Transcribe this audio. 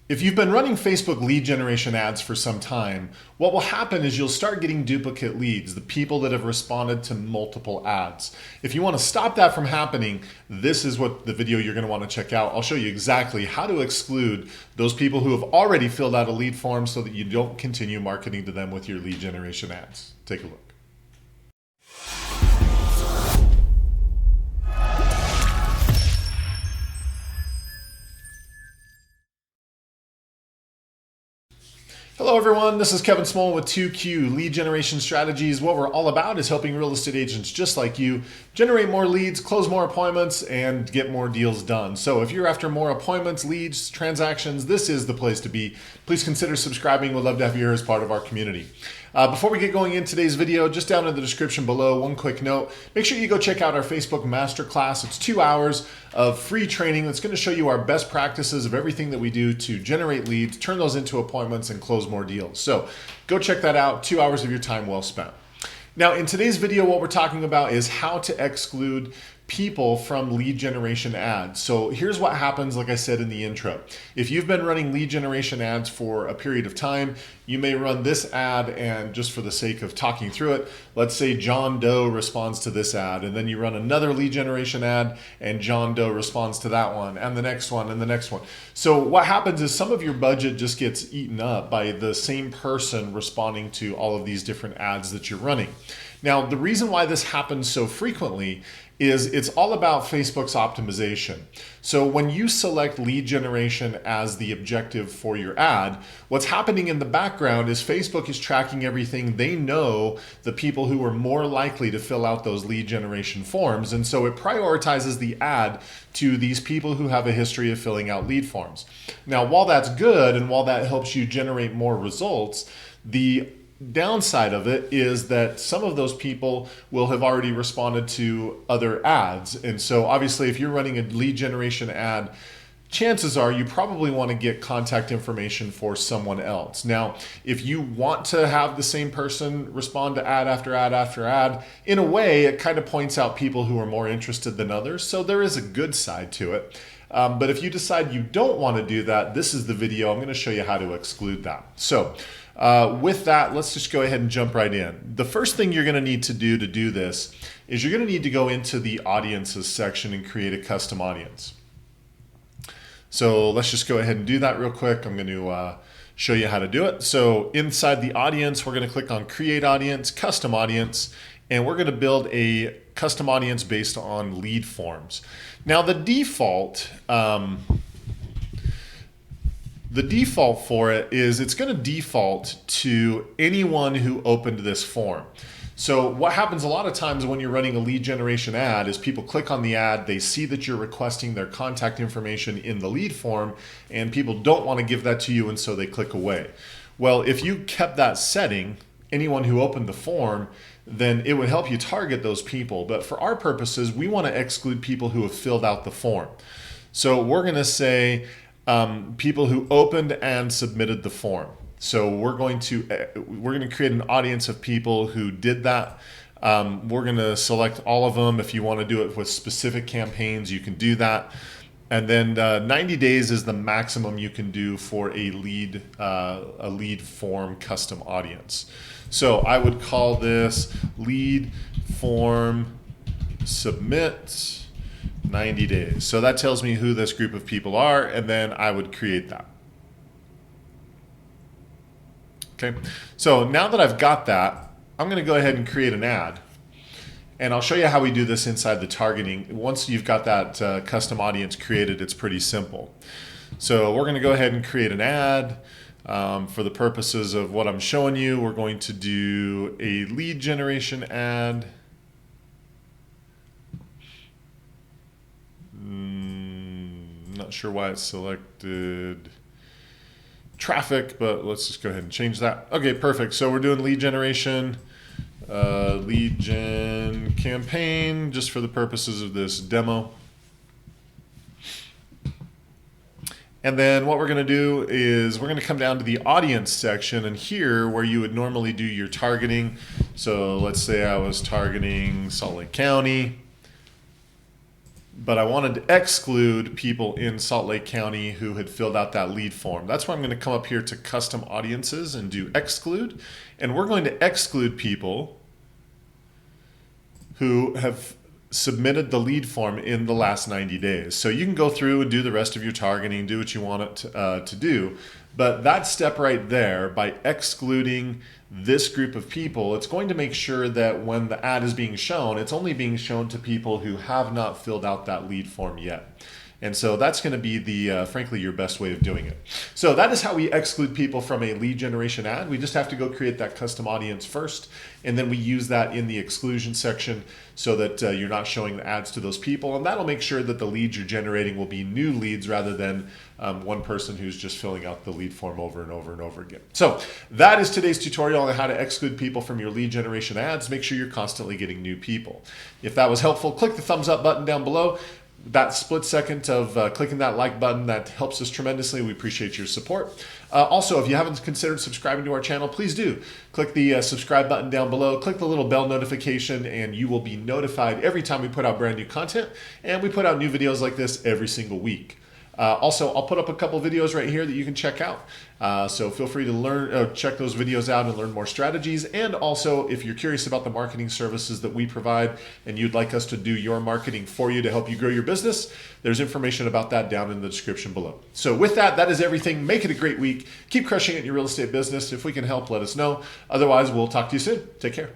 If you've been running Facebook lead generation ads for some time, what will happen is you'll start getting duplicate leads, the people that have responded to multiple ads. If you want to stop that from happening, this is what the video you're going to want to check out. I'll show you exactly how to exclude those people who have already filled out a lead form so that you don't continue marketing to them with your lead generation ads. Take a look. Hello everyone, this is Kevin Smullin with 2Q Lead Generation Strategies. What we're all about is helping real estate agents just like you generate more leads, close more appointments, and get more deals done. So if you're after more appointments, leads, transactions, this is the place to be. Please consider subscribing. We'd love to have you here as part of our community. Before we get going in today's video, just down in the description below, one quick note. Make sure you go check out our Facebook Masterclass. It's 2 hours of free training that's going to show you our best practices of everything that we do to generate leads, turn those into appointments, and close more deals. So go check that out. 2 hours of your time well spent. Now, in today's video, what we're talking about is how to exclude people from lead generation ads. So here's what happens, like I said in the intro. If you've been running lead generation ads for a period of time, you may run this ad, and just for the sake of talking through it, let's say John Doe responds to this ad, and then you run another lead generation ad and John Doe responds to that one, and the next one, and the next one. So what happens is some of your budget just gets eaten up by the same person responding to all of these different ads that you're running. Now, the reason why this happens so frequently is it's all about Facebook's optimization. So when you select lead generation as the objective for your ad, what's happening in the background is Facebook is tracking everything. They know the people who are more likely to fill out those lead generation forms. And so it prioritizes the ad to these people who have a history of filling out lead forms. Now, while that's good and while that helps you generate more results, the downside of it is that some of those people will have already responded to other ads. And so obviously if you're running a lead generation ad, chances are you probably want to get contact information for someone else. Now, if you want to have the same person respond to ad after ad after ad, in a way it kind of points out people who are more interested than others. So there is a good side to it. But if you decide you don't want to do that, this is the video. I'm going to show you how to exclude that. So with that, let's just go ahead and jump right in. The first thing you're going to need to do this is you're going to need to go into the audiences section and create a custom audience. So let's just go ahead and do that real quick. I'm going to show you how to do it. So inside the audience, we're going to click on create audience, custom audience, and we're going to build a custom audience based on lead forms. Now the default for it is it's going to default to anyone who opened this form. So what happens a lot of times when you're running a lead generation ad is people click on the ad, they see that you're requesting their contact information in the lead form, and people don't want to give that to you, and so they click away. Well, if you kept that setting, anyone who opened the form, then it would help you target those people. But for our purposes, we want to exclude people who have filled out the form. So we're going to say people who opened and submitted the form. So we're going to create an audience of people who did that. We're going to select all of them. If you want to do it with specific campaigns, you can do that. And then 90 days is the maximum you can do for a lead form custom audience. So I would call this lead form submit 90 days. So that tells me who this group of people are, and then I would create that. Okay, so now that I've got that, I'm going to go ahead and create an ad. And I'll show you how we do this inside the targeting. Once you've got that custom audience created, it's pretty simple. So we're going to go ahead and create an ad. For the purposes of what I'm showing you, we're going to do a lead generation ad. Not sure why it's selected traffic, but let's just go ahead and change that. Okay, perfect. So we're doing lead generation, lead gen campaign, just for the purposes of this demo. And then what we're going to do is we're going to come down to the audience section, and here where you would normally do your targeting. So let's say I was targeting Salt Lake County. but I wanted to exclude people in Salt Lake County who had filled out that lead form. That's why I'm going to come up here to custom audiences and do exclude. And we're going to exclude people who have submitted the lead form in the last 90 days. So you can go through and do the rest of your targeting, do what you want it to do. But that step right there, by excluding this group of people, it's going to make sure that when the ad is being shown, it's only being shown to people who have not filled out that lead form yet. And so that's going to be the, frankly, your best way of doing it. So that is how we exclude people from a lead generation ad. We just have to go create that custom audience first, and then we use that in the exclusion section so that you're not showing the ads to those people. And that'll make sure that the leads you're generating will be new leads rather than one person who's just filling out the lead form over and over and over again. So that is today's tutorial on how to exclude people from your lead generation ads. Make sure you're constantly getting new people. If that was helpful, click the thumbs up button down below. That split second of clicking that like button, that helps us tremendously. We appreciate your support. Also, if you haven't considered subscribing to our channel, please do. Click the subscribe button down below, click the little bell notification, and you will be notified every time we put out brand new content. And we put out new videos like this every single week. Also, I'll put up a couple videos right here that you can check out. So feel free to check those videos out and learn more strategies. And also, if you're curious about the marketing services that we provide and you'd like us to do your marketing for you to help you grow your business, there's information about that down in the description below. So with that, that is everything. Make it a great week. Keep crushing it in your real estate business. If we can help, let us know. Otherwise, we'll talk to you soon. Take care.